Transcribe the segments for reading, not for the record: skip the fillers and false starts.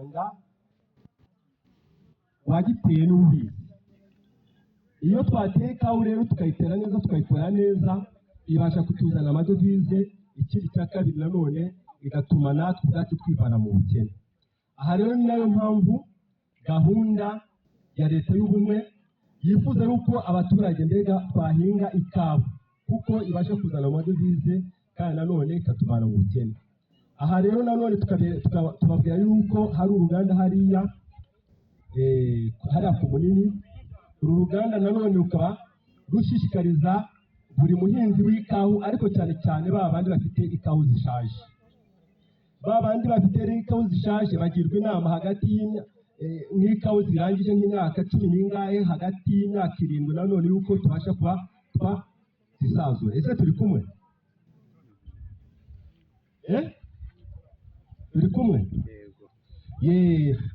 amafaranga wagiteye n'ubizi. Iyo twateye ikawa rero tukayitera neza tukayikora neza ibasha kutuzana amadovize. Ikindi cya kabiri nanone igatuma natwe ubwacu twivana mu bukene. Aha rero ni nayo mpamvu gahunda ya leta y'ubumwe yifuza yuko abaturage mbega twahinga ikawa kuko ibasha kuzana amadovize kandi nanone ikatuvana mu bukene. Aha rero nanone tubabwira yuko hari uruganda hariya hariya ku Munini. Uru ruganda nanone rukaba rushishikariza buri muhinzi w'ikawa, ariko cyane cyane babandi bafite ikawa zishaje. Babandi bafite ikawa zishaje bagirwa inama hagati n'ikawa zirangije nk'imyaka 10 n'ingahe, hagati y'imyaka 7 nanone yuko tubasha kuba zisazura. Ese turi kumwe? Turi kumwe?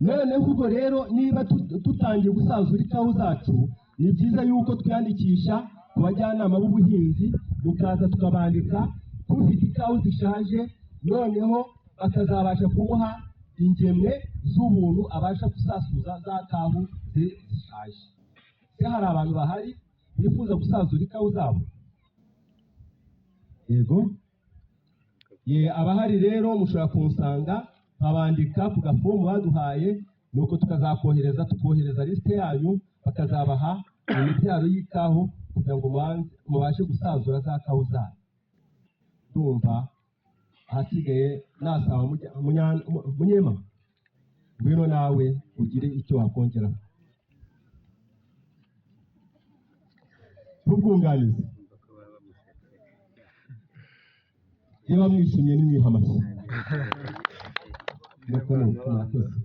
None ubwo rero niba tutangiye gusazura ikawa zacu, ni byiza yuko twiyandikisha ku bajyanama b'ubuhinzi, tukaza tukabandika kufite ikawa zishaje, noneho bakazabasha kumuha ingemwe z'ubuntu abasha gusasuza za kawa zishaje. Se hari abantu bahari bifuza gusazura ikawa zabo? Yego. Abahari rero mushobora kumusanga abandika ku gafomu baduhaye, nuko tukohereza liste yanyu, bakazabaha imibyaro y'ikawa kugira ngo mubashe gusazura za kawa zanyu. Ndumva ahasigaye nasaba Munyema, ngwino nawe ugire icyo wakongera. Ubwunganizi. Niba mwishimye nimwiha amashyi. Murakoze.